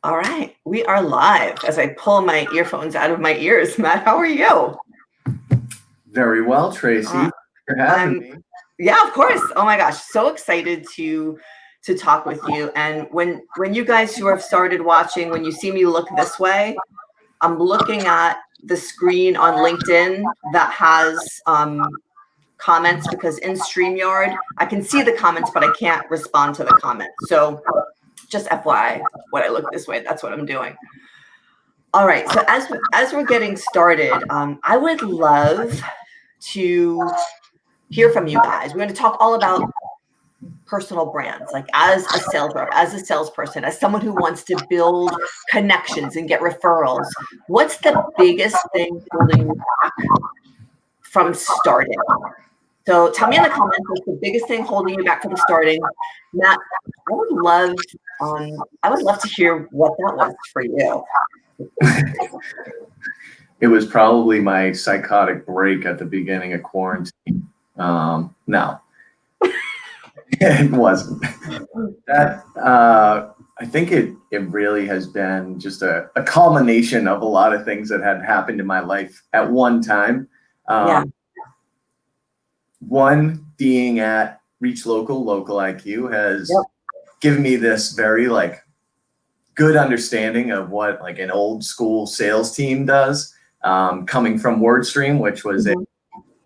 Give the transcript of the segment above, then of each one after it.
All right, we are live as I pull my earphones out of my ears. Matt, how are you? Very well, Tracy. For having me. Yeah, of course. Oh my gosh, so excited to talk with you. And when you guys who have started watching, when you see me look this way, I'm looking at the screen on LinkedIn that has comments, because in StreamYard I can see the comments, but I can't respond to the comments. So just FYI, when I look this way, that's what I'm doing. All right, so as we're getting started, I would love to hear from you guys. We're going to talk all about personal brands, like as a sales rep, as a salesperson, as someone who wants to build connections and get referrals. What's the biggest thing holding you back from starting? So tell me in the comments, what's the biggest thing holding you back from starting? Matt, I would love to hear what that was for you. It was probably my psychotic break at the beginning of quarantine. No, it wasn't. That I think it really has been just a culmination of a lot of things that had happened in my life at one time. One being at Reach Local IQ has given me this very good understanding of what like an old school sales team does, coming from WordStream, which was a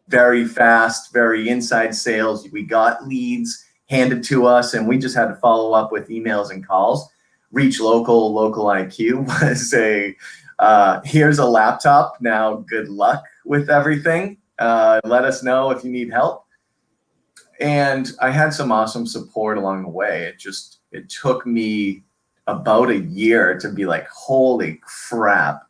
very fast, very inside sales. We got leads handed to us and we just had to follow up with emails and calls. Reach Local IQ was a here's a laptop, now good luck with everything. Let us know if you need help. And I had some awesome support along the way. It took me about a year to be like, holy crap,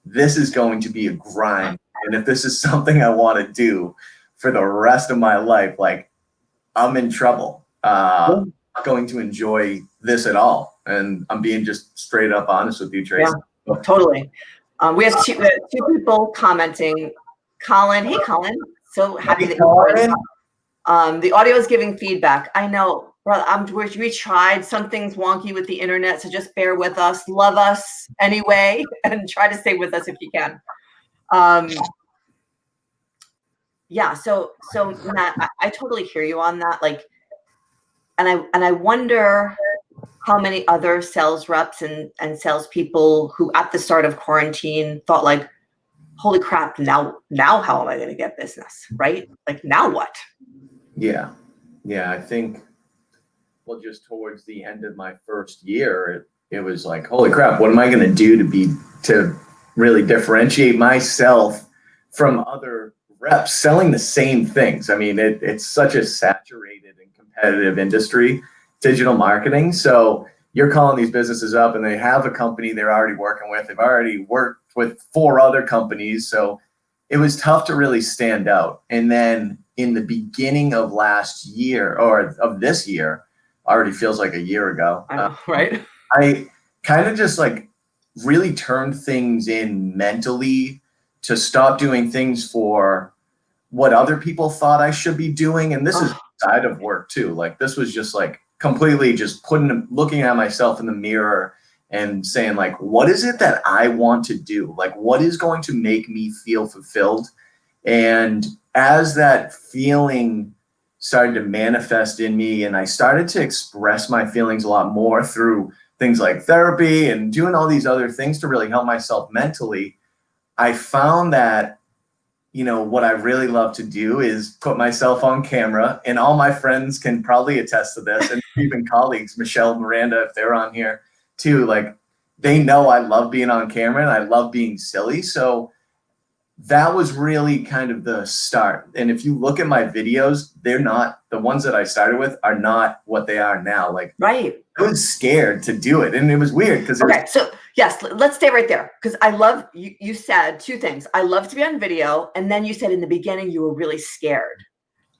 this is going to be a grind. And if this is something I want to do for the rest of my life, like I'm in trouble. I'm not going to enjoy this at all. And I'm being just straight up honest with you, Tracy. Yeah, totally. We have two people commenting. Colin, hey Colin, so happy that you're on. The audio is giving feedback. I know, brother. We tried. Something's wonky with the internet, so just bear with us. Love us anyway, and try to stay with us if you can. Yeah. So Matt, I totally hear you on that. Like, and I wonder how many other sales reps and salespeople who at the start of quarantine thought like, holy crap, now how am I going to get business, right? Like, now what? Yeah, I think, well, just towards the end of my first year, it was like, holy crap, what am I going to do to really differentiate myself from other reps selling the same things? I mean, it's such a saturated and competitive industry, digital marketing. So you're calling these businesses up and they have a company they're already working with. They've already worked with 4 other companies. So it was tough to really stand out. And then in the beginning of last year, or of this year, already feels like a year ago. I know, right? I kind of just like really turned things in mentally to stop doing things for what other people thought I should be doing. And this is outside of work too. Like this was just like completely just looking at myself in the mirror and saying like, what is it that I want to do? Like, what is going to make me feel fulfilled? And as that feeling started to manifest in me and I started to express my feelings a lot more through things like therapy and doing all these other things to really help myself mentally, I found that, you know, what I really love to do is put myself on camera, and all my friends can probably attest to this, and even colleagues, Michelle, Miranda, if they're on here too, like they know I love being on camera and I love being silly. So that was really kind of the start. And if you look at my videos, they're not, the ones that I started with are not what they are now. Like, right. I was scared to do it. And it was weird because so yes, let's stay right there. Because I love, you said 2 things. I love to be on video. And then you said in the beginning, you were really scared.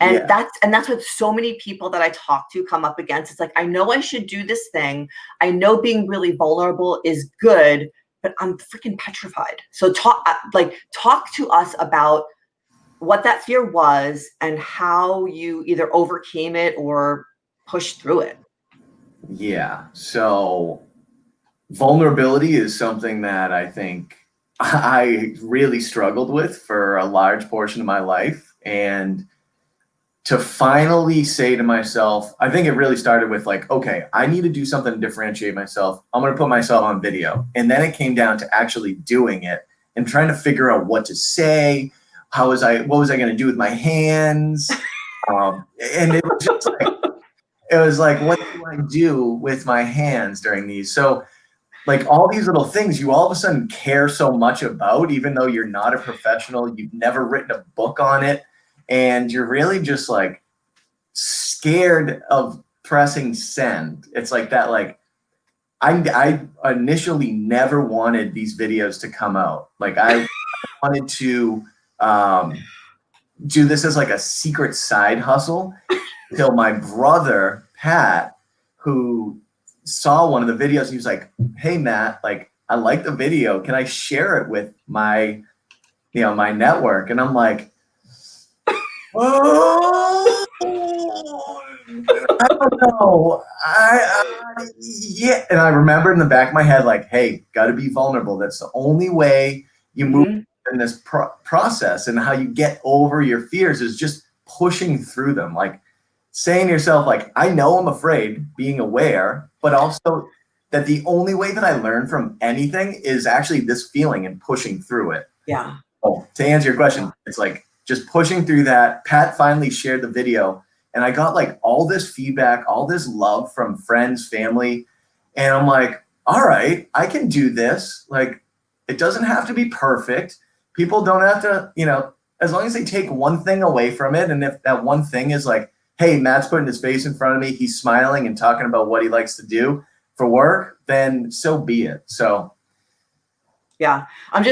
And that's what so many people that I talk to come up against. It's like, I know I should do this thing. I know being really vulnerable is good, but I'm freaking petrified. So talk to us about what that fear was and how you either overcame it or pushed through it. Yeah. So vulnerability is something that I think I really struggled with for a large portion of my life. And to finally say to myself, I think it really started with like, okay, I need to do something to differentiate myself. I'm going to put myself on video. And then it came down to actually doing it and trying to figure out what to say. What was I going to do with my hands? And it was just like, what do I do with my hands during these? So like all these little things you all of a sudden care so much about, even though you're not a professional, you've never written a book on it, and you're really just like scared of pressing send. It's like that, like I initially never wanted these videos to come out. Like I wanted to do this as like a secret side hustle until my brother, Pat, who saw one of the videos, he was like, hey, Matt, like, I like the video. Can I share it with my, my network? And I'm like, oh, I don't know. Yeah. And I remember in the back of my head, like, hey, got to be vulnerable. That's the only way you move in this process. And how you get over your fears is just pushing through them. Like saying to yourself, like, I know I'm afraid, being aware, but also that the only way that I learn from anything is actually this feeling and pushing through it. Yeah. Oh, to answer your question, it's like just pushing through that. Pat finally shared the video and I got like all this feedback, all this love from friends, family. And I'm like, all right, I can do this. Like, it doesn't have to be perfect. People don't have to, as long as they take one thing away from it. And if that one thing is like, hey, Matt's putting his face in front of me, he's smiling and talking about what he likes to do for work, then so be it. So. Yeah, I'm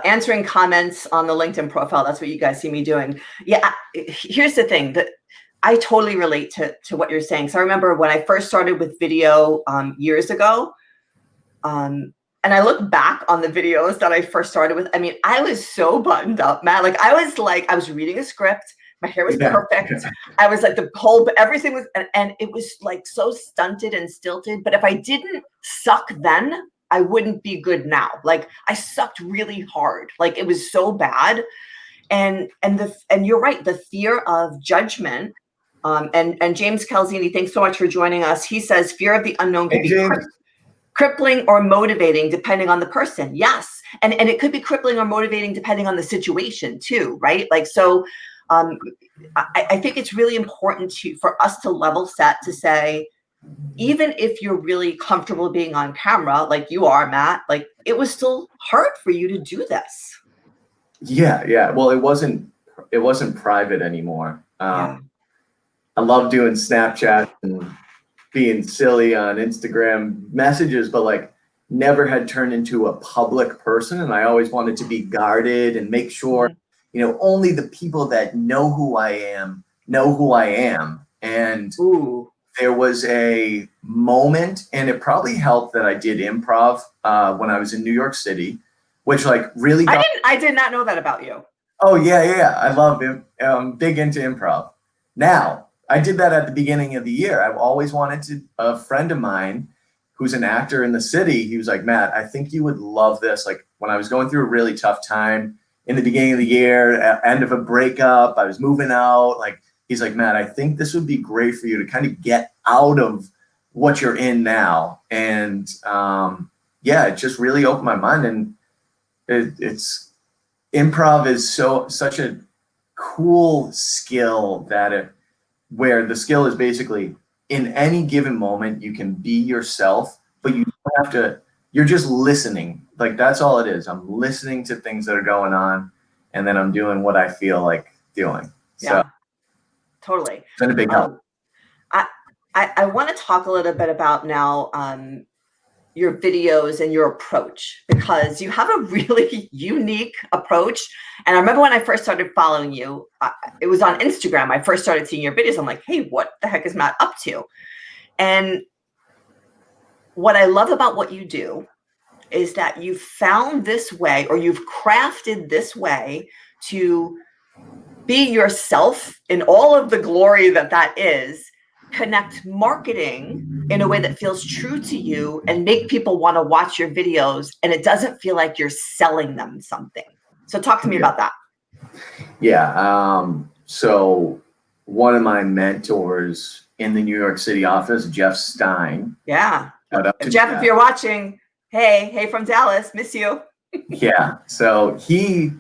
answering comments on the LinkedIn profile. That's what you guys see me doing. Yeah, here's the thing that I totally relate to what you're saying. So I remember when I first started with video years ago, and I look back on the videos that I first started with. I mean, I was so buttoned up, man. Like I was reading a script. My hair was perfect. I was like everything was, and it was like so stunted and stilted. But if I didn't suck then, I wouldn't be good now. Like I sucked really hard. Like it was so bad. And you're right. The fear of judgment. And James Calzini, thanks so much for joining us. He says fear of the unknown can be crippling or motivating depending on the person. Yes. And it could be crippling or motivating depending on the situation too, right? Like, so I think it's really important for us to level set to say, even if you're really comfortable being on camera, like you are, Matt, like it was still hard for you to do this. Yeah. Well, it wasn't private anymore. I love doing Snapchat and being silly on Instagram messages, but like never had turned into a public person. And I always wanted to be guarded and make sure, only the people that know who I am know who I am. And there was a moment, and it probably helped that I did improv when I was in New York City, which like really I did not know that about you. Oh yeah. I love it. Big into improv. Now, I did that at the beginning of the year. I've always wanted to. A friend of mine who's an actor in the city, he was like, Matt, I think you would love this. Like when I was going through a really tough time in the beginning of the year, end of a breakup, I was moving out. Like he's like, Matt, I think this would be great for you to kind of get out of what you're in now. And it just really opened my mind. And it's improv is such a cool skill where the skill is basically in any given moment you can be yourself, but you don't have to. You're just listening. Like that's all it is. I'm listening to things that are going on, and then I'm doing what I feel like doing. Yeah, so, totally. It's been a big help. I want to talk a little bit about now your videos and your approach, because you have a really unique approach. And I remember when I first started following you, it was on Instagram. I first started seeing your videos. I'm like, hey, what the heck is Matt up to? And what I love about what you do is that you've found this way, or you've crafted this way to be yourself in all of the glory that is, connect marketing in a way that feels true to you and make people want to watch your videos, and it doesn't feel like you're selling them something. So talk to me about that. Yeah. So one of my mentors in the New York City office, Jeff Stein. Yeah. Shout out to Jeff, if you're watching, hey from Dallas, miss you. Yeah. So he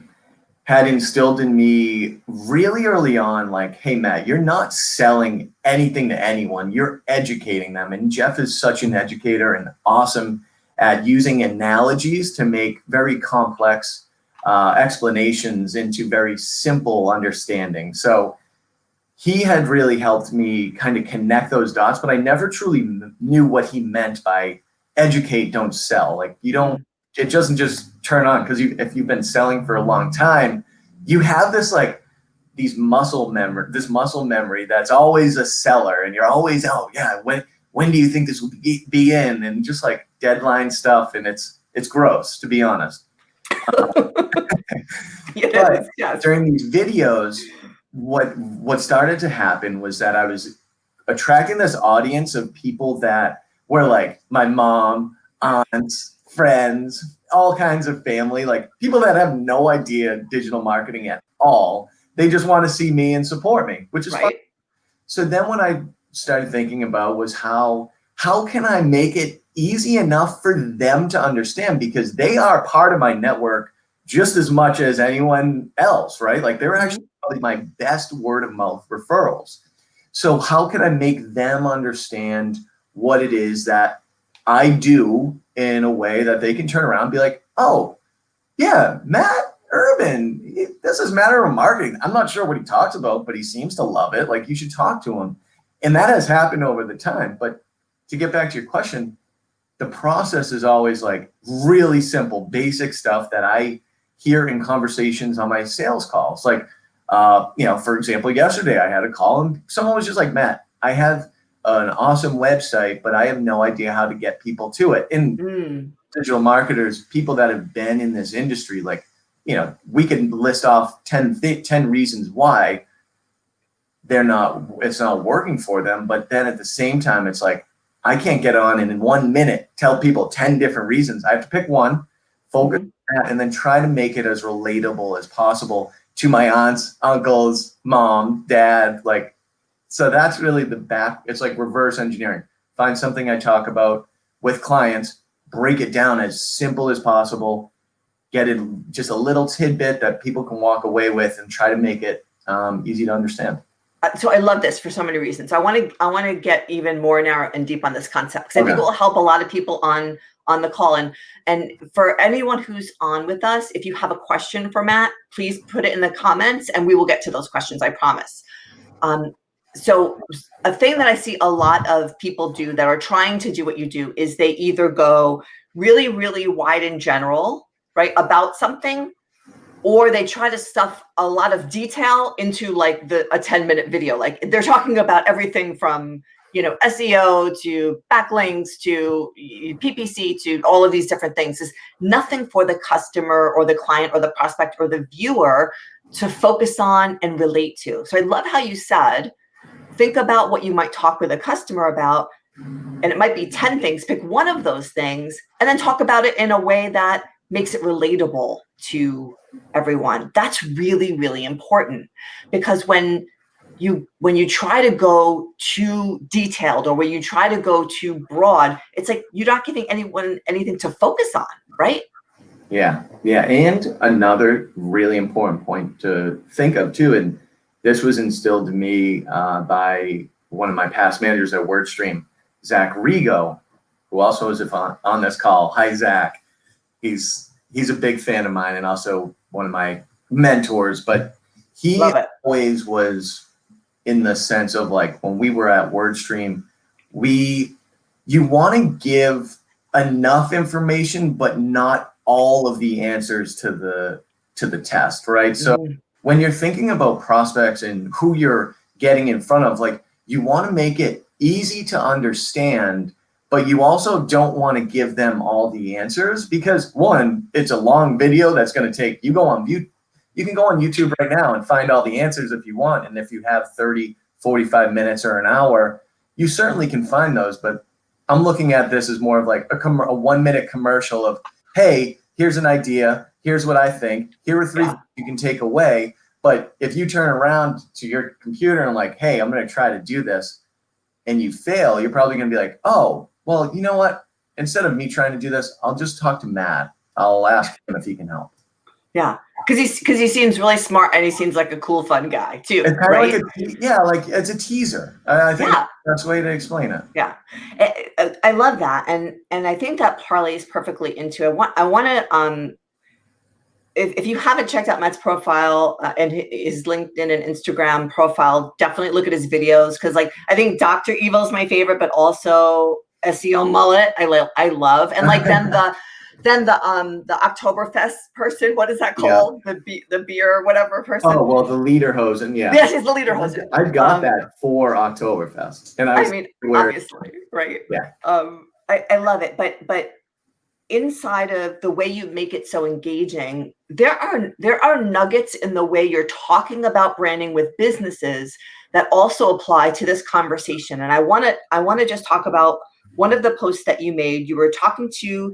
had instilled in me really early on, like, hey, Matt, you're not selling anything to anyone. You're educating them. And Jeff is such an educator and awesome at using analogies to make very complex explanations into very simple understanding. So he had really helped me kind of connect those dots, but I never truly knew what he meant by educate, don't sell. Like, you don't, it doesn't just turn on because if you've been selling for a long time, you have this like this muscle memory that's always a seller, and you're always, oh yeah, when do you think this will be in, and just like deadline stuff, and it's gross, to be honest. But yes. during these videos, what started to happen was that I was attracting this audience of people that were like my mom, aunts, friends, all kinds of family, like people that have no idea digital marketing at all. They just want to see me and support me, which is fun. So then what I started thinking about was how can I make it easy enough for them to understand, because they are part of my network just as much as anyone else, right? Like, they're actually probably my best word of mouth referrals. So how can I make them understand what it is that I do in a way that they can turn around and be like, oh, yeah, Matt Urban, this is Matter of Marketing. I'm not sure what he talks about, but he seems to love it. Like, you should talk to him. And that has happened over the time. But to get back to your question, the process is always like really simple, basic stuff that I hear in conversations on my sales calls. Like, for example, yesterday I had a call and someone was just like, Matt, I have an awesome website, but I have no idea how to get people to it. And digital marketers, people that have been in this industry, like, we can list off 10 reasons why it's not working for them. But then at the same time, it's like, I can't get on and in 1 minute tell people 10 different reasons. I have to pick one, focus on that, and then try to make it as relatable as possible to my aunts, uncles, mom, dad. Like, so that's really it's like reverse engineering. Find something I talk about with clients, break it down as simple as possible, get it just a little tidbit that people can walk away with, and try to make it easy to understand. So I love this for so many reasons. I want to get even more narrow and deep on this concept, because I think it will help a lot of people on the call. And for anyone who's on with us, if you have a question for Matt, please put it in the comments and we will get to those questions, I promise. So a thing that I see a lot of people do that are trying to do what you do is they either go really, really wide in general, right, about something, or they try to stuff a lot of detail into like a 10-minute video. Like, they're talking about everything from, SEO to backlinks to PPC to all of these different things. Is nothing for the customer or the client or the prospect or the viewer to focus on and relate to. So I love how you said, think about what you might talk with a customer about, and it might be 10 things, pick one of those things, and then talk about it in a way that makes it relatable to everyone. That's really, really important, because when you try to go too detailed or when you try to go too broad, it's like you're not giving anyone anything to focus on, right? Yeah. And another really important point to think of too, and this was instilled in me by one of my past managers at WordStream, Zach Rigo, who also is on this call. Hi, Zach. He's a big fan of mine and also one of my mentors, but he always was in the sense of, like, when we were at WordStream, you want to give enough information, but not all of the answers to the test, right? So when you're thinking about prospects and who you're getting in front of, like, you want to make it easy to understand, but you also don't want to give them all the answers, because one, it's a long video that's going to take, you can go on YouTube right now and find all the answers if you want. And if you have 30, 45 minutes or an hour, you certainly can find those, but I'm looking at this as more of like a 1-minute commercial of, hey, here's an idea, here's what I think, here are 3 things you can take away. But if you turn around to your computer and like, hey, I'm going to try to do this, and you fail, you're probably going to be like, oh, well, you know what? Instead of me trying to do this, I'll just talk to Matt. I'll ask him if he can help. Yeah, because he seems really smart and he seems like a cool, fun guy too, It's kind right? of like it's a teaser. I think that's the way to explain it. Yeah, I love that, and I think that parlays perfectly into it. I want to if you haven't checked out Matt's profile and his LinkedIn and Instagram profile, definitely look at his videos, because like I think Dr. Evil is my favorite, but also SEO Mullet I love, and like then the Oktoberfest person, what is that called? The beer whatever person. Oh well, the Lederhosen, yeah. Yes, he's the Lederhosen. I've got that for Oktoberfest, and I mean, obviously, right? Yeah. I love it, but inside of the way you make it so engaging, there are nuggets in the way you're talking about branding with businesses that also apply to this conversation. And I want to just talk about one of the posts that you made. You were talking to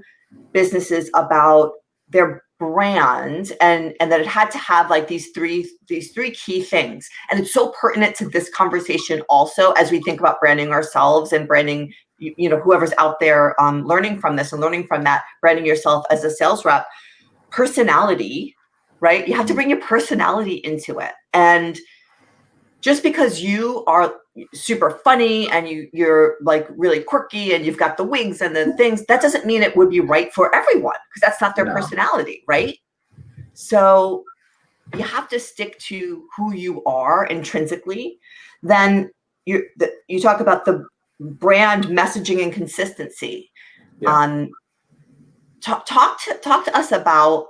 businesses about their brand and that it had to have like these three key things. And it's so pertinent to this conversation also, as we think about branding ourselves and branding, you know, whoever's out there learning from this and learning from that, branding yourself as a sales rep. Personality, right? You have to bring your personality into it. And just because you are super funny and you're like really quirky and you've got the wigs and the things, that doesn't mean it would be right for everyone, because that's not their personality, right? So you have to stick to who you are intrinsically. Then you talk about the brand messaging and consistency. Talk to us about,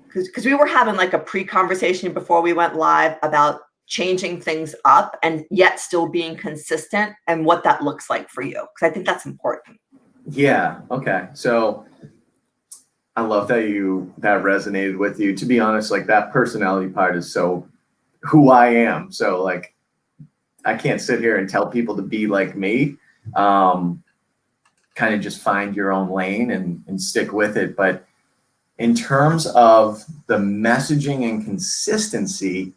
because we were having like a pre-conversation before we went live about changing things up and yet still being consistent, and what that looks like for you, because I think that's important. Yeah. Okay. So I love that that resonated with you. To be honest, like that personality part is so who I am. So like I can't sit here and tell people to be like me. Kind of just find your own lane and stick with it. But in terms of the messaging and consistency,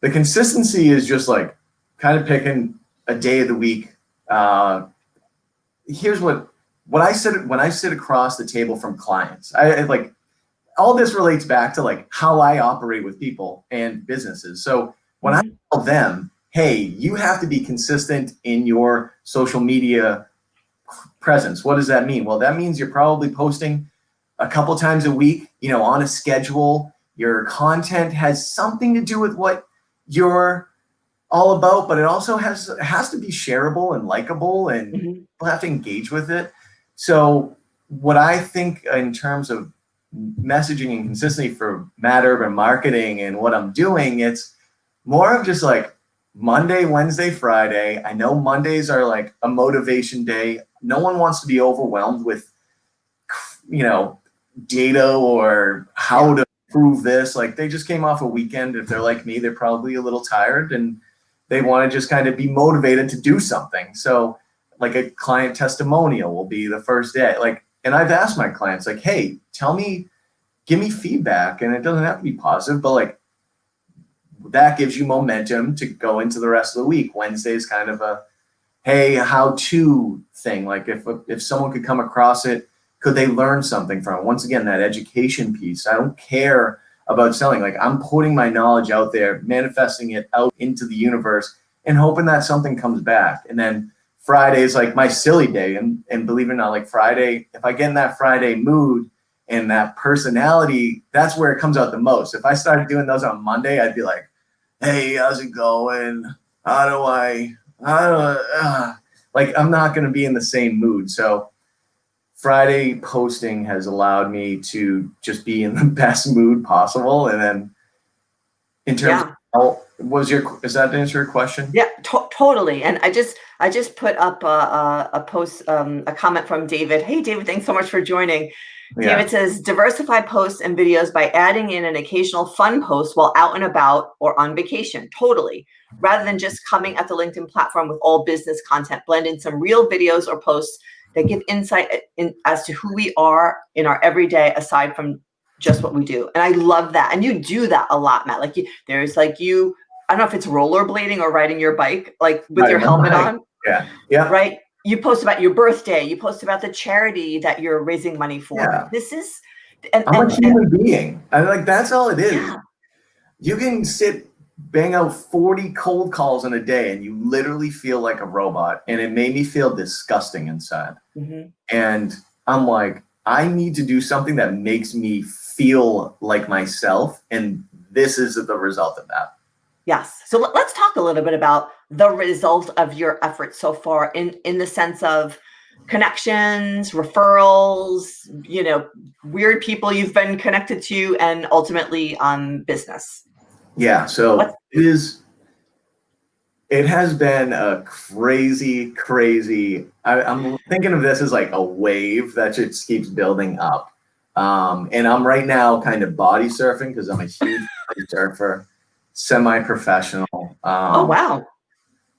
the consistency is just like kind of picking a day of the week. Here's what I said when I sit across the table from clients. I like all this relates back to like how I operate with people and businesses. So when I tell them, hey, you have to be consistent in your social media presence. What does that mean? Well, that means you're probably posting a couple times a week, you know, on a schedule. Your content has something to do with what you're all about, but it also has to be shareable and likable, and people have to engage with it. So what I think in terms of messaging and consistency for Mad Urban Marketing and what I'm doing, it's more of just like Monday, Wednesday, Friday. I know Mondays are like a motivation day. No one wants to be overwhelmed with, you know, data or how to prove this. Like they just came off a weekend. If they're like me, they're probably a little tired and they want to just kind of be motivated to do something. So like a client testimonial will be the first day. Like, and I've asked my clients like, hey, give me feedback. And it doesn't have to be positive, but like that gives you momentum to go into the rest of the week. Wednesday is kind of a, hey, how-to thing. Like if someone could come across it, could they learn something from it? Once again, that education piece. I don't care about selling. Like I'm putting my knowledge out there, manifesting it out into the universe and hoping that something comes back. And then Friday is like my silly day. And believe it or not, like Friday, if I get in that Friday mood and that personality, that's where it comes out the most. If I started doing those on Monday, I'd be like, hey, how's it going? Like I'm not going to be in the same mood. So Friday posting has allowed me to just be in the best mood possible. And then in terms of, is that to answer your question? Yeah, totally. And I just put up a post, a comment from David. Hey, David, thanks so much for joining. Yeah. David says, diversify posts and videos by adding in an occasional fun post while out and about or on vacation. Totally. Rather than just coming at the LinkedIn platform with all business content, blend in some real videos or posts that give insight as to who we are in our everyday, aside from just what we do. And I love that. And you do that a lot, Matt. Like there's like I don't know if it's rollerblading or riding your bike, like with your helmet on. Yeah. Yeah. Right. You post about your birthday. You post about the charity that you're raising money for. Yeah. This is, I'm a human being. I like, that's all it is. Yeah. You can bang out 40 cold calls in a day and you literally feel like a robot. And it made me feel disgusting inside. Mm-hmm. And I'm like, I need to do something that makes me feel like myself. And this is the result of that. Yes. So let's talk a little bit about the result of your efforts so far in the sense of connections, referrals, weird people you've been connected to, and ultimately business. Yeah. So it has been a crazy, I'm thinking of this as like a wave that just keeps building up. And I'm right now kind of body surfing because I'm a huge body surfer, semi-professional. Oh, wow.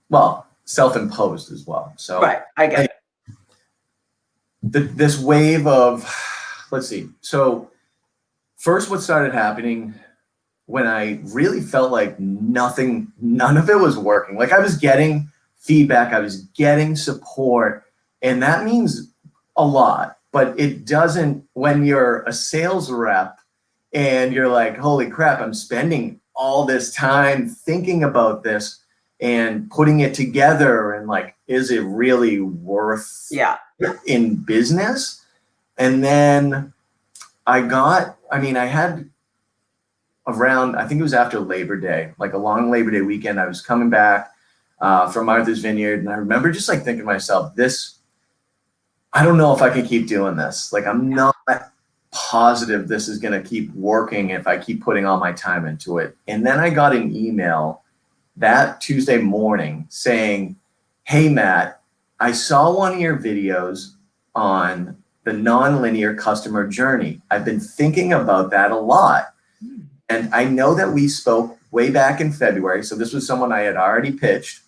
Well, self-imposed as well. So right, I get it. This wave of, let's see. So first what started happening when I really felt like none of it was working. Like I was getting feedback, I was getting support, and that means a lot, but it doesn't when you're a sales rep and you're like, holy crap, I'm spending all this time thinking about this and putting it together, and like, is it really worth in business? And then I had around, I think it was after Labor Day, like a long Labor Day weekend, I was coming back from Martha's Vineyard, and I remember just like thinking to myself, I don't know if I can keep doing this. Like, I'm not positive this is going to keep working if I keep putting all my time into it. And then I got an email that Tuesday morning saying, hey, Matt, I saw one of your videos on the nonlinear customer journey. I've been thinking about that a lot. And I know that we spoke way back in February. So this was someone I had already pitched.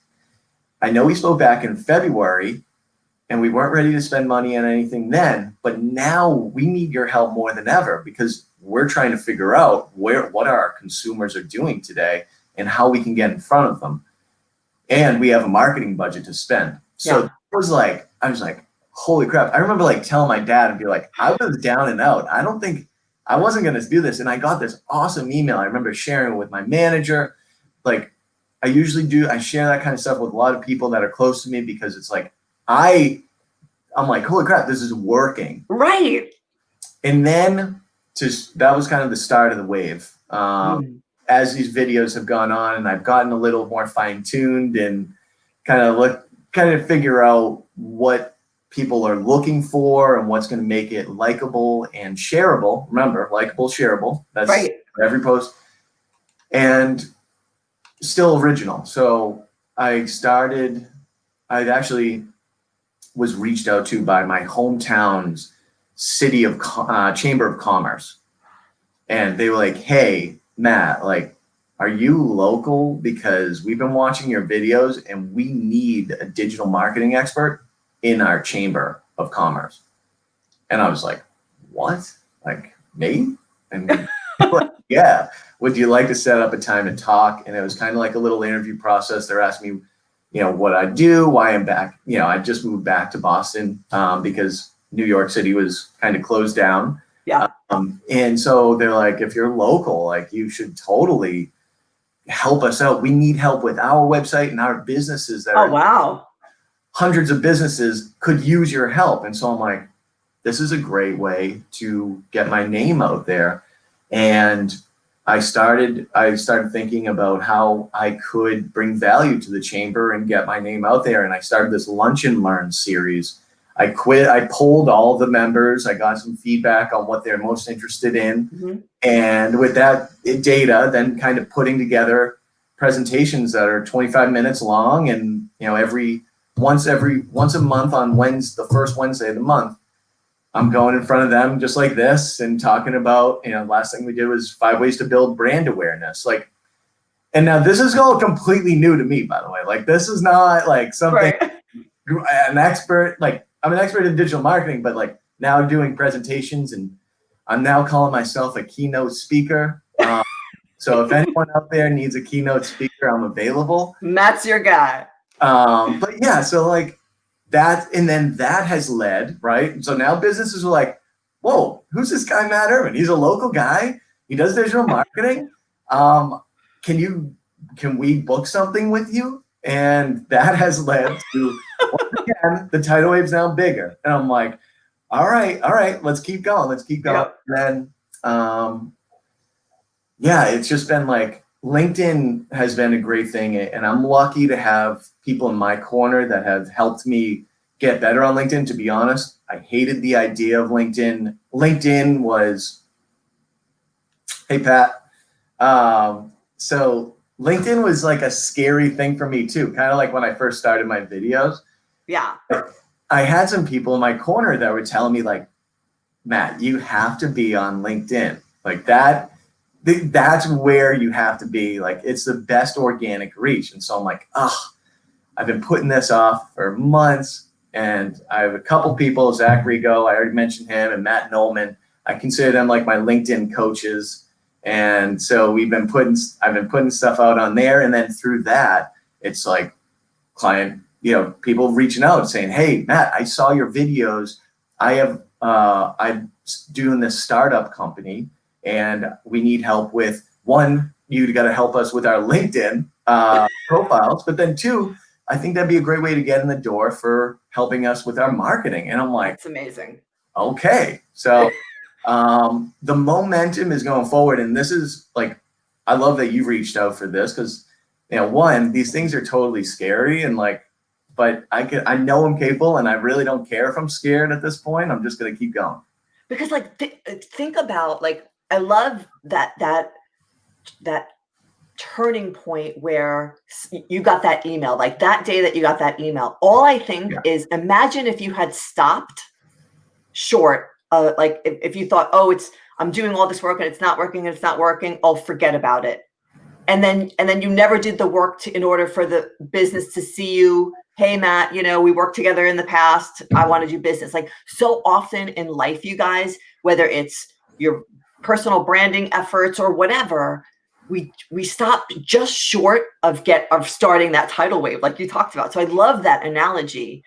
I know we spoke back in February and we weren't ready to spend money on anything then, but now we need your help more than ever because we're trying to figure out what our consumers are doing today and how we can get in front of them. And we have a marketing budget to spend. So I was like, holy crap. I remember like telling my dad and be like, I was down and out. I wasn't going to do this. And I got this awesome email. I remember sharing it with my manager. Like I share that kind of stuff with a lot of people that are close to me because it's like, I'm like, holy crap, this is working. Right. And then that was kind of the start of the wave. As these videos have gone on and I've gotten a little more fine-tuned and kind of figure out what people are looking for and what's going to make it likable and shareable. Remember, likable, shareable. That's right. Every post. And still original. So I actually was reached out to by my hometown's city of Chamber of Commerce. And they were like, hey, Matt, like, are you local? Because we've been watching your videos and we need a digital marketing expert in our Chamber of Commerce. And I was like, what? Like me? And like, yeah, would you like to set up a time to talk? And it was kind of like a little interview process. They're asking me, what I do, why I'm back. I just moved back to Boston because New York City was kind of closed down. Yeah. And so they're like, if you're local, like you should totally help us out. We need help with our website and our businesses that wow. Hundreds of businesses could use your help. And so I'm like, this is a great way to get my name out there. And I started thinking about how I could bring value to the chamber and get my name out there. And I started this Lunch and Learn series. I polled all the members. I got some feedback on what they're most interested in. Mm-hmm. And with that data, then kind of putting together presentations that are 25 minutes long and, every once a month on the first Wednesday of the month, I'm going in front of them just like this and talking about, last thing we did was 5 ways to build brand awareness. Like, and now this is all completely new to me, by the way. Like, this is not like something I'm an expert in digital marketing, but like now doing presentations, and I'm now calling myself a keynote speaker. So if anyone out there needs a keynote speaker, I'm available. Matt's your guy. But yeah, so like that, and then that has led, right? So now businesses are like, whoa, who's this guy, Matt Irvin? He's a local guy. He does digital marketing. Can we book something with you? And that has led to, once again, the tidal wave's now bigger. And I'm like, all right, let's keep going. Yep. And then, yeah, it's just been like, LinkedIn has been a great thing. And I'm lucky to have people in my corner that have helped me get better on LinkedIn. To be honest, I hated the idea of LinkedIn. LinkedIn was, hey, Pat. So LinkedIn was like a scary thing for me too. Kind of like when I first started my videos. Yeah. I had some people in my corner that were telling me like, Matt, you have to be on LinkedIn. Like that's where you have to be. Like, it's the best organic reach. And so I'm like, I've been putting this off for months. And I have a couple people, Zach Rigo, I already mentioned him, and Matt Nolan. I consider them like my LinkedIn coaches. And so I've been putting stuff out on there. And then through that, it's like people reaching out saying, hey, Matt, I saw your videos. I'm doing this startup company, and we need help with, one, you got to help us with our LinkedIn profiles. But then two, I think that'd be a great way to get in the door for helping us with our marketing. And I'm like, it's amazing. Okay. So the momentum is going forward. And this is like, I love that you reached out for this because, one, these things are totally scary, and like, but I know I'm capable, and I really don't care if I'm scared at this point. I'm just going to keep going. Because like, think about, like, I love that turning point where you got that email, like that day that you got that email. All I think is, imagine if you had stopped short, like if you thought, I'm doing all this work and it's not working, oh, forget about it. And then you never did the work in order for the business to see you. Hey, Matt, we worked together in the past. I want to do business. Like, so often in life, you guys, whether it's your personal branding efforts or whatever, we stop just short of starting that tidal wave, like you talked about. So I love that analogy.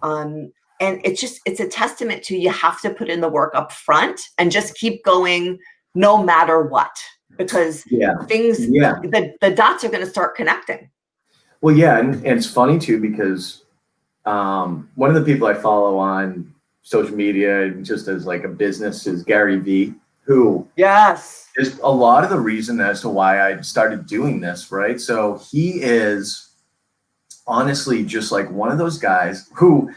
And it's a testament to, you have to put in the work up front and just keep going no matter what, because the dots are going to start connecting. Well, yeah. And it's funny too, because one of the people I follow on social media, just as like a business, is Gary Vee, who is a lot of the reason as to why I started doing this, right? So he is honestly just like one of those guys who,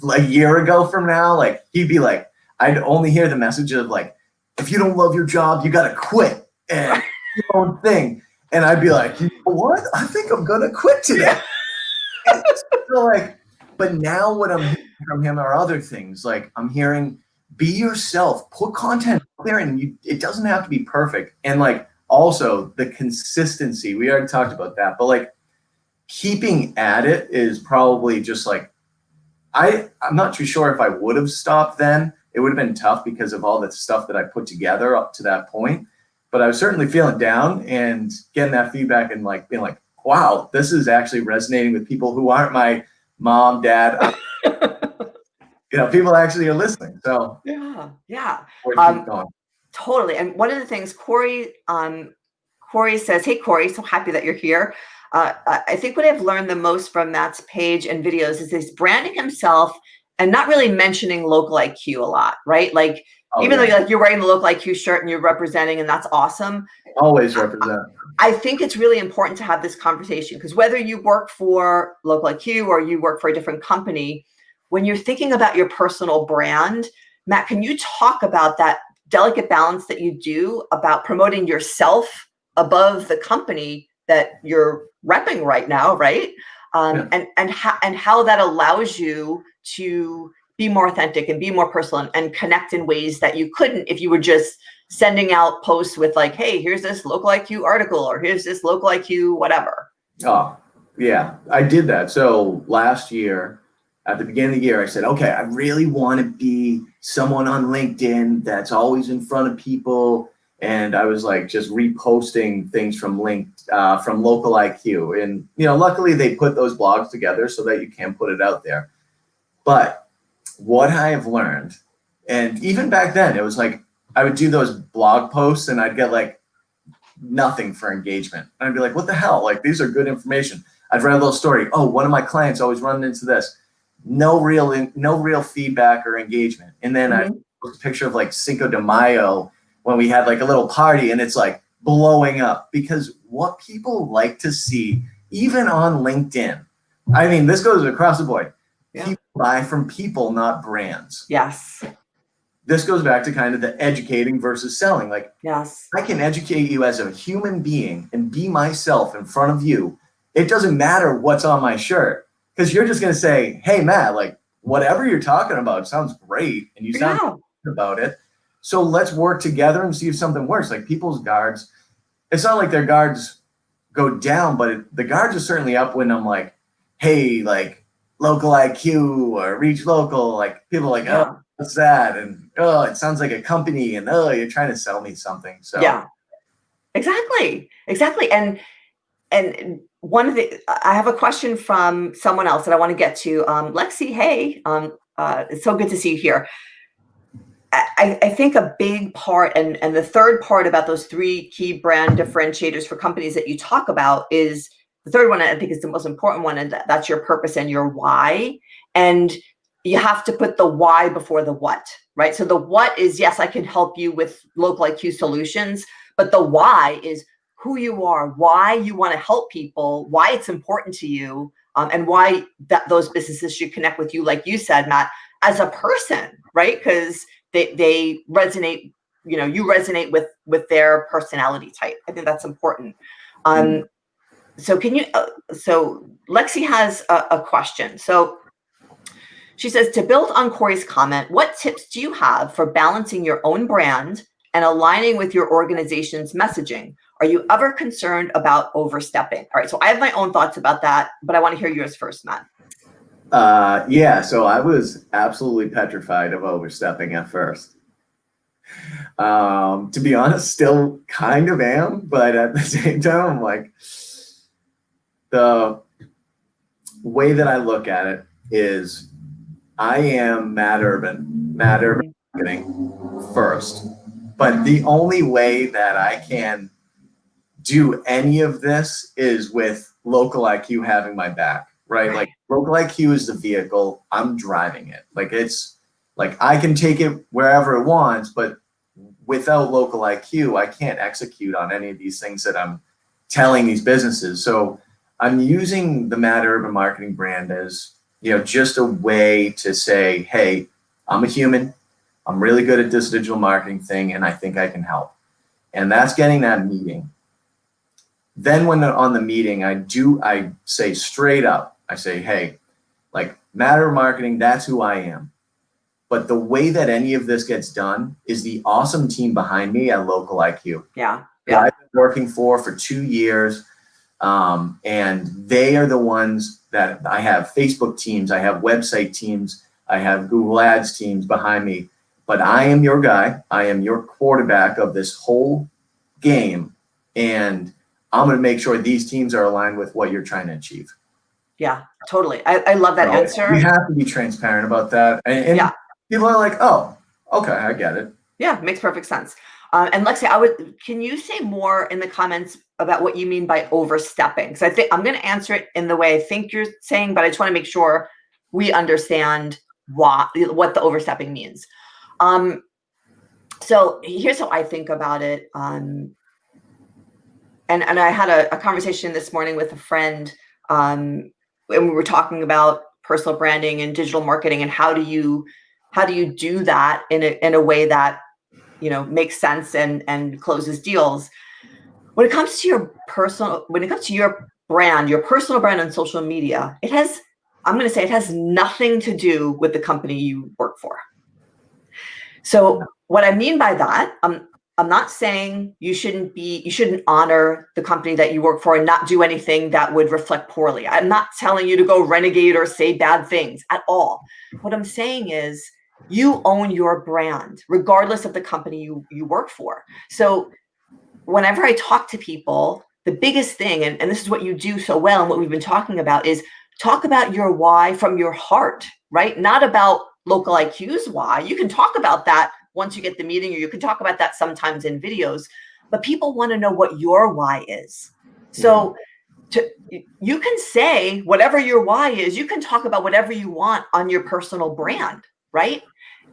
like, a year ago from now, like, he'd be like, I'd only hear the message of like, if you don't love your job, you got to quit and do your own thing. And I'd be like, you know what? I think I'm going to quit today. So like, but now what I'm hearing from him are other things. Like, I'm hearing, be yourself, put content out there, and it doesn't have to be perfect. And like, also the consistency, we already talked about that, but like, keeping at it is probably just like, I'm not too sure if I would have stopped then. It would have been tough because of all the stuff that I put together up to that point. But I was certainly feeling down, and getting that feedback and like being like, wow, this is actually resonating with people who aren't my mom, dad. People actually are listening. So yeah. keep going. Totally. And one of the things Corey says, hey, Corey, so happy that you're here. I think what I've learned the most from Matt's page and videos is he's branding himself and not really mentioning local IQ a lot, right? Like, though you're wearing the local IQ shirt and you're representing, and that's awesome. Always represent. I think it's really important to have this conversation, because whether you work for local IQ or you work for a different company, when you're thinking about your personal brand, Matt, can you talk about that delicate balance that you do about promoting yourself above the company that you're repping right now, right? Yeah. and how that allows you to be more authentic and be more personal and connect in ways that you couldn't if you were just sending out posts with like, hey, here's this local IQ article, or here's this local IQ whatever. Oh, yeah, I did that. So last year, at the beginning of the year, I said, okay, I really want to be someone on LinkedIn that's always in front of people. And I was like just reposting things from from local IQ. And, luckily they put those blogs together so that you can put it out there. But what I have learned, and even back then, it was like I would do those blog posts and I'd get like nothing for engagement. And I'd be like, what the hell? Like, these are good information. I'd write a little story. Oh, one of my clients always running into this. No real feedback or engagement. And then I post a picture of like Cinco de Mayo when we had like a little party, and it's like blowing up because what people like to see, even on LinkedIn, I mean, this goes across the board. Yeah. People buy from people, not brands. Yes. This goes back to kind of the educating versus selling. Like, yes, I can educate you as a human being and be myself in front of you. It doesn't matter what's on my shirt, because you're just going to say, hey, Matt, like whatever you're talking about sounds great. And you sound good about it. So let's work together and see if something works. Like people's guards, it's not like their guards go down, but the guards are certainly up when I'm like, hey, like local IQ or reach local. Like people are like, oh, what's that? And oh, it sounds like a company, and oh, you're trying to sell me something. So yeah, exactly. And one of the, I have a question from someone else that I want to get to. Lexi, hey, it's so good to see you here. I think a big part, and the third part about those three key brand differentiators for companies that you talk about is the third one. I think is the most important one, and that's your purpose and your why. And you have to put the why before the what, right? So the what is, yes, I can help you with local IQ solutions, but the why is who you are, why you want to help people, why it's important to you, and why those businesses should connect with you, like you said, Matt, as a person, right? Because they resonate, you resonate with their personality type. I think that's important. So can you, so Lexi has a question. So she says, to build on Corey's comment, what tips do you have for balancing your own brand and aligning with your organization's messaging? Are you ever concerned about overstepping? All right, so I have my own thoughts about that, but I want to hear yours first, Matt. Yeah, so I was absolutely petrified of overstepping at first. To be honest, still kind of am, but at the same time, I'm like, the way that I look at it is I am Matt Urban marketing first. But the only way that I can do any of this is with local IQ having my back, right? Like local IQ is the vehicle, I'm driving it. Like it's like I can take it wherever it wants, but without local IQ, I can't execute on any of these things that I'm telling these businesses. So I'm using the Matt Urban marketing brand as, just a way to say, hey, I'm a human. I'm really good at this digital marketing thing, and I think I can help. And that's getting that meeting. Then when on the meeting, I say straight up, I say, hey, like Matt Urban marketing, that's who I am. But the way that any of this gets done is the awesome team behind me at Local IQ. Yeah. I've been working for 2 years. And they are the ones that I have Facebook teams, I have website teams, I have Google Ads teams behind me. But I am your guy. I am your quarterback of this whole game. And I'm going to make sure these teams are aligned with what you're trying to achieve. Yeah, totally. I love that answer. You have to be transparent about that. And people are like, oh, okay, I get it. Yeah, makes perfect sense. And Lexi, can you say more in the comments about what you mean by overstepping? Because I think I'm going to answer it in the way I think you're saying, but I just want to make sure we understand what the overstepping means. So here's how I think about it. And I had a conversation this morning with a friend, and we were talking about personal branding and digital marketing, and how do you do that in a way that makes sense and closes deals. When it comes to your brand, your personal brand on social media, I'm going to say it has nothing to do with the company you work for. So what I mean by that, I'm not saying you shouldn't honor the company that you work for and not do anything that would reflect poorly. I'm not telling you to go renegade or say bad things at all. What I'm saying is you own your brand, regardless of the company you work for. So whenever I talk to people, the biggest thing, and this is what you do so well and what we've been talking about, is talk about your why from your heart, right? Not about local IQ's why. You can talk about that once you get the meeting, or you can talk about that sometimes in videos, but people want to know what your why is. So you can say whatever your why is, you can talk about whatever you want on your personal brand, right?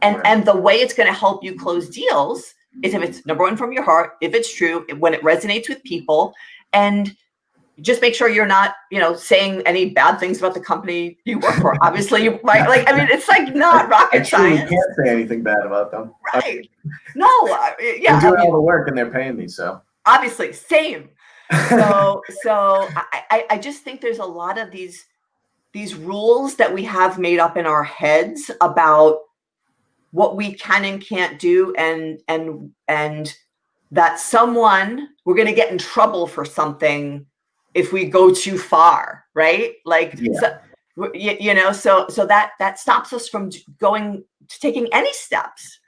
And the way it's going to help you close deals is if it's number one from your heart, if it's true, when it resonates with people, and just make sure you're not, saying any bad things about the company you work for. Obviously, right? Like, I mean, it's like not rocket science. I can't say anything bad about them. Right. No, yeah. They're doing all the work and they're paying me, so. Obviously, same. So I just think there's a lot of these rules that we have made up in our heads about what we can and can't do, and that we're going to get in trouble for something if we go too far, right? Like, so that stops us from taking any steps.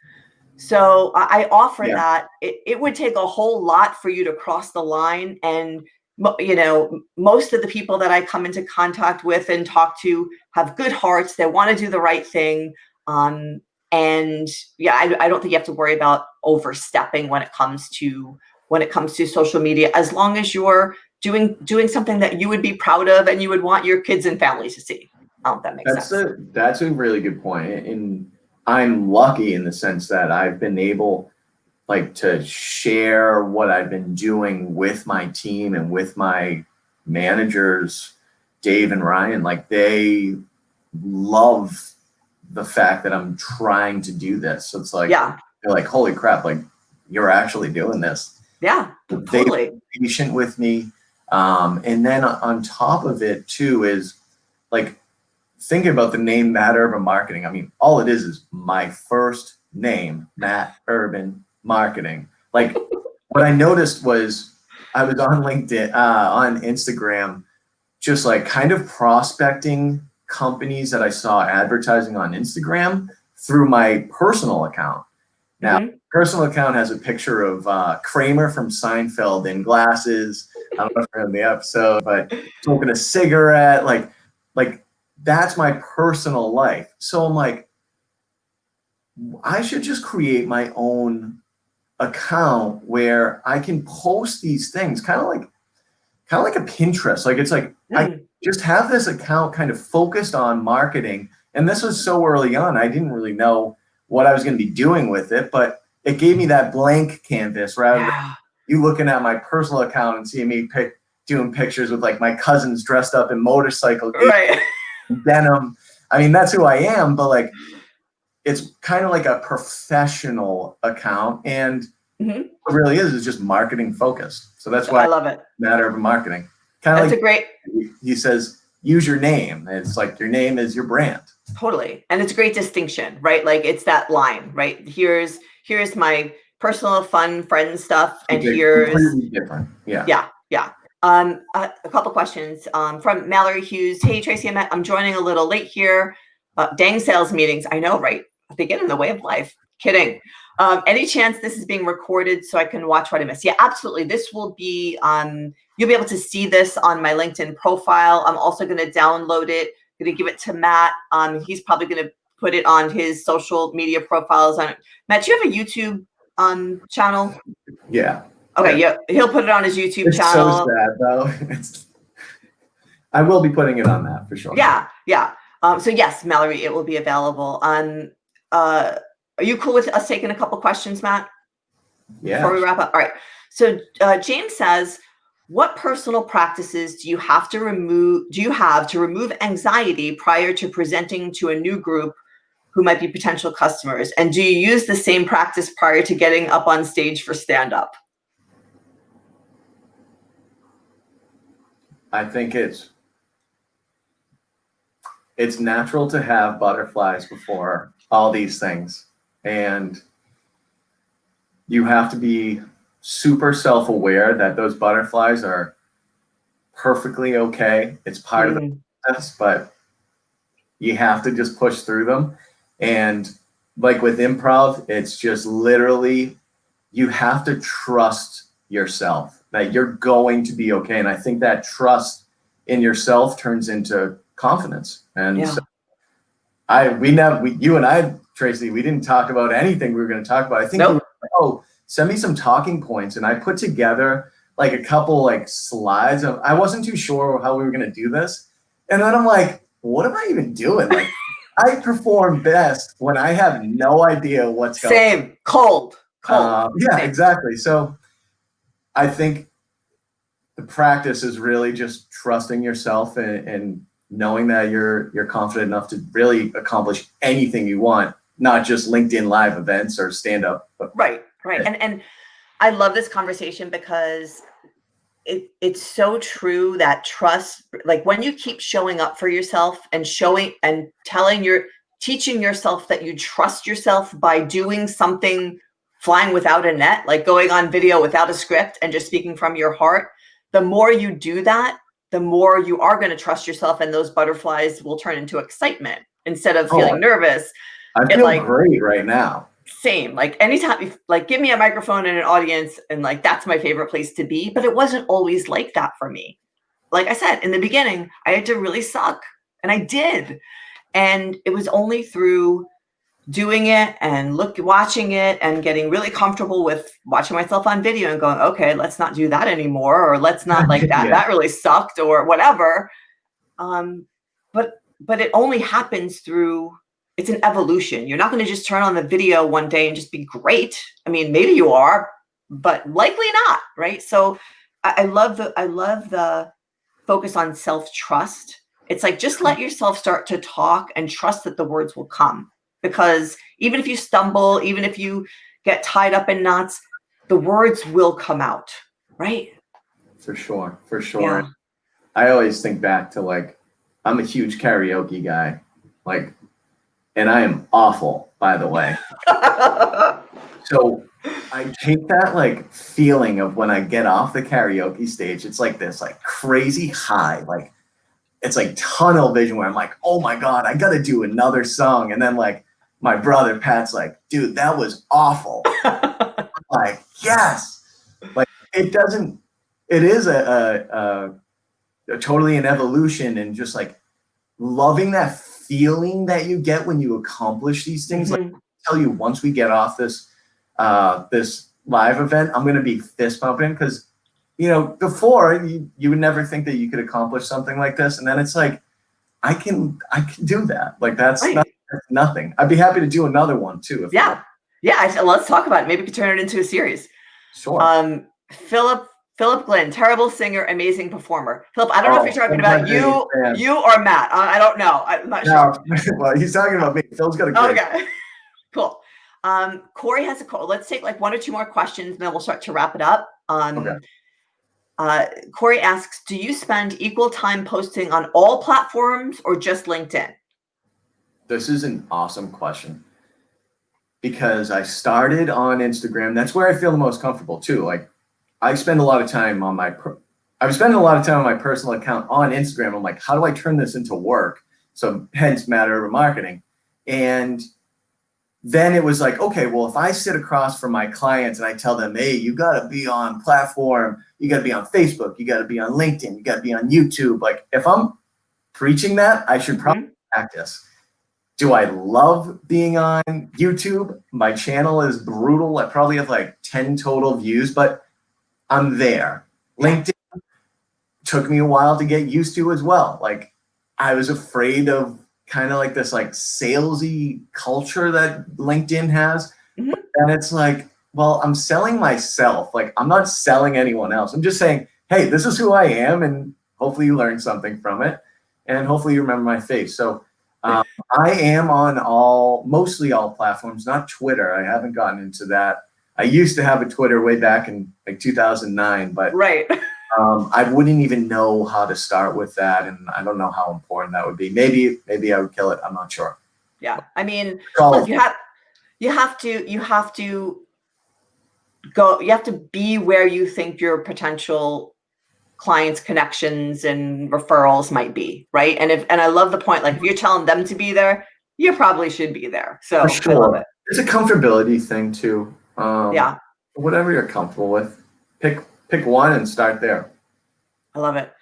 So I offer that it would take a whole lot for you to cross the line. And, most of the people that I come into contact with and talk to have good hearts. They want to do the right thing. And I don't think you have to worry about overstepping when it comes to social media, as long as you're doing something that you would be proud of and you would want your kids and families to see. I don't know if that makes sense. That's a really good point. And I'm lucky in the sense that I've been able to share what I've been doing with my team and with my managers, Dave and Ryan. Like, they love the fact that I'm trying to do this. So it's like, they're like, holy crap, like, you're actually doing this. Yeah, totally. They're patient with me. And then on top of it too is like, thinking about the name Matt Urban Marketing. I mean, all it is my first name, Matt Urban Marketing. Like, what I noticed was I was on LinkedIn, on Instagram, just like kind of prospecting companies that I saw advertising on Instagram through my personal account. Now, personal account has a picture of Kramer from Seinfeld in glasses. I don't know if you're in the episode, but smoking a cigarette, like that's my personal life. So I'm like, I should just create my own account where I can post these things, kind of like a Pinterest. Like, it's like, I just have this account kind of focused on marketing. And this was so early on, I didn't really know what I was going to be doing with it, but it gave me that blank canvas rather than you looking at my personal account and seeing me doing pictures with like my cousins dressed up in motorcycle gear, right, denim. I mean, that's who I am, but like, it's kind of like a professional account, and what it really is just marketing focused. So that's why I love it. Matt Urban Marketing. Kind of like he says, use your name. It's like your name is your brand. Totally. And it's a great distinction, right? Like, it's that line, right? Here's my personal fun friend stuff, and here's completely different. Yeah. A couple questions from Mallory Hughes. Hey, Tracy, I'm joining a little late here. Dang sales meetings. I know, right? They get in the way of life. Kidding. Any chance this is being recorded so I can watch what I miss? Yeah, absolutely. This will be you'll be able to see this on my LinkedIn profile. I'm also going to download it. Going to give it to Matt. He's probably going to put it on his social media profiles. Matt, do you have a YouTube channel? Yeah. Okay, yeah. He'll put it on his YouTube channel. So sad, though. I will be putting it on that for sure. Yeah. So yes, Mallory, it will be available. Are you cool with us taking a couple questions, Matt? Yeah. Before we wrap up. All right. So James says, what personal practices do you have to remove anxiety prior to presenting to a new group who might be potential customers? And do you use the same practice prior to getting up on stage for stand-up? I think it's natural to have butterflies before all these things. And you have to be super self-aware that those butterflies are perfectly okay. It's part of the process, but you have to just push through them. And like with improv, it's just literally, you have to trust yourself that you're going to be okay. And I think that trust in yourself turns into confidence. And so you and I, Tracy, we didn't talk about anything we were going to talk about. I think we were like, oh, send me some talking points. And I put together like a couple like slides. I wasn't too sure how we were going to do this. And then I'm like, what am I even doing? Like, I perform best when I have no idea what's going on. Same, cold. Yeah, Same. exactly. So I think the practice is really just trusting yourself and knowing that you're confident enough to really accomplish anything you want, not just LinkedIn live events or stand up. Right. And I love this conversation because it's so true that trust, like when you keep showing up for yourself and showing and teaching yourself that you trust yourself by doing something, flying without a net, like going on video without a script and just speaking from your heart, the more you do that, the more you are going to trust yourself, and those butterflies will turn into excitement instead of feeling nervous. I feel great right now. Same, like anytime, like give me a microphone and an audience, and like that's my favorite place to be. But it wasn't always like that for me. Like I said in the beginning, I had to really suck, and I did. And it was only through doing it and watching it and getting really comfortable with watching myself on video and going, okay, let's not do that anymore, or let's not like that. That really sucked, or whatever. But it only happens through, it's an evolution. You're not going to just turn on the video one day and just be great. I mean, maybe you are, but likely not, right? So I love the focus on self-trust. It's like, just let yourself start to talk and trust that the words will come. Because even if you stumble, even if you get tied up in knots, the words will come out, right? For sure. Yeah. I always think back to like, I'm a huge karaoke guy, like, and I am awful, by the way. So I take that like feeling of when I get off the karaoke stage, it's like this like crazy high, like it's like tunnel vision where I'm like, oh my God, I got to do another song. And then like my brother Pat's like, dude, that was awful. Like, yes, like it is a totally an evolution, and just like loving that feeling that you get when you accomplish these things. Like, I tell you, once we get off this this live event, I'm going to be fist pumping, because before you would never think that you could accomplish something like this, and then it's like, I can do that. Like that's nothing. I'd be happy to do another one too. Let's talk about it. Maybe we could turn it into a series. Sure. Philip Glenn, terrible singer, amazing performer. Philip, I don't know if you're talking about you or Matt. I don't know. I'm not sure. Well, he's talking about me. Phil's got a great. Okay, cool. Corey has a call. Let's take like one or two more questions, and then we'll start to wrap it up. Corey asks, do you spend equal time posting on all platforms or just LinkedIn? This is an awesome question, because I started on Instagram. That's where I feel the most comfortable too. Like, I spend a lot of time on my personal account on Instagram. I'm like, how do I turn this into work? So hence Matter of Marketing. And then it was like, okay, well, if I sit across from my clients and I tell them, hey, you got to be on platform, you got to be on Facebook, you got to be on LinkedIn, you got to be on YouTube. Like, if I'm preaching that, I should probably practice. Do I love being on YouTube? My channel is brutal. I probably have like 10 total views, but I'm there. LinkedIn took me a while to get used to as well. Like, I was afraid of kind of like this like salesy culture that LinkedIn has. And it's like, well, I'm selling myself. Like, I'm not selling anyone else. I'm just saying, hey, this is who I am, and hopefully you learn something from it, and hopefully you remember my face. So I am on mostly all platforms, not Twitter. I haven't gotten into that. I used to have a Twitter way back in like 2009, but I wouldn't even know how to start with that, and I don't know how important that would be. Maybe I would kill it. I'm not sure. Yeah. I mean, Call look, you have to go, you have to be where you think your potential clients, connections, and referrals might be, right? And I love the point, like if you're telling them to be there, you probably should be there. for So I love sure. it. It's a comfortability thing too. Yeah, Whatever you're comfortable with, pick one and start there. I love it.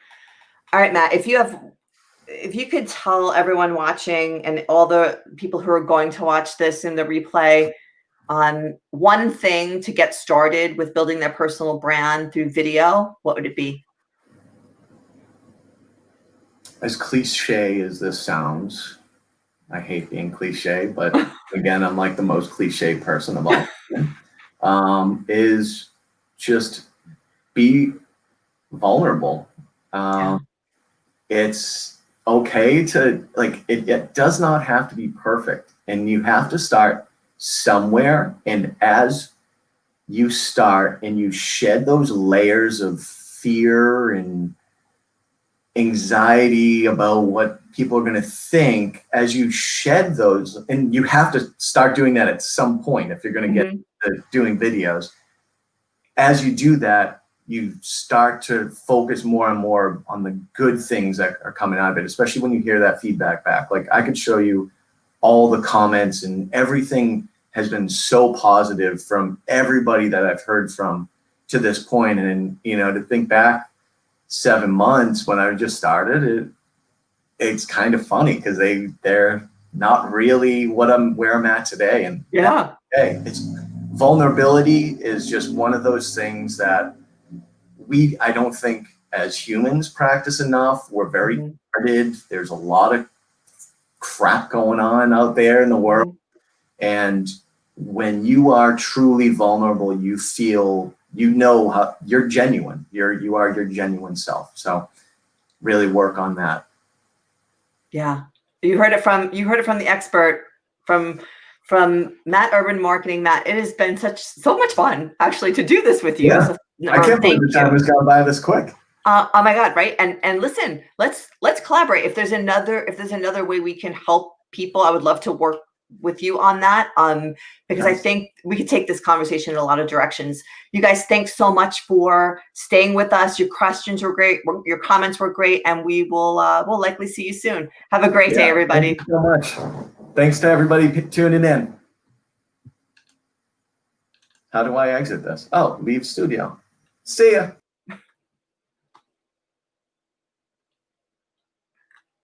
All right, Matt, if you could tell everyone watching and all the people who are going to watch this in the replay on one thing to get started with building their personal brand through video, what would it be? As cliche as this sounds, I hate being cliche, but again, I'm like the most cliche person of all. Is just be vulnerable. Yeah. It's okay to like it does not have to be perfect, and you have to start somewhere. And as you start and you shed those layers of fear and anxiety about what people are going to think, as you shed those, and you have to start doing that at some point if you're going to get to doing videos. As you do that, you start to focus more and more on the good things that are coming out of it, especially when you hear that feedback back. Like I could show you all the comments, and everything has been so positive from everybody that I've heard from to this point. And to think back 7 months when I just started, it's kind of funny because they're not really where I'm at today. And Yeah. hey, it's vulnerability is just one of those things that I don't think as humans practice enough. We're very guarded. There's a lot of crap going on out there in the world. And when you are truly vulnerable, you feel, how you're genuine. You are your genuine self. So really work on that. Yeah. You heard it from the expert, from Matt Urban Marketing. Matt, it has been so much fun actually to do this with you. Yeah. So, I can't believe the time has gone by this quick. Oh my God, right? And listen, let's collaborate. If there's another way we can help people, I would love to work with you on that. Because I think we could take this conversation in a lot of directions. You guys, thanks so much for staying with us. Your questions were great. Your comments were great, and we'll likely see you soon. Have a great day, everybody. Thank you so much. Thanks to everybody tuning in. How do I exit this? Oh, leave studio. See ya.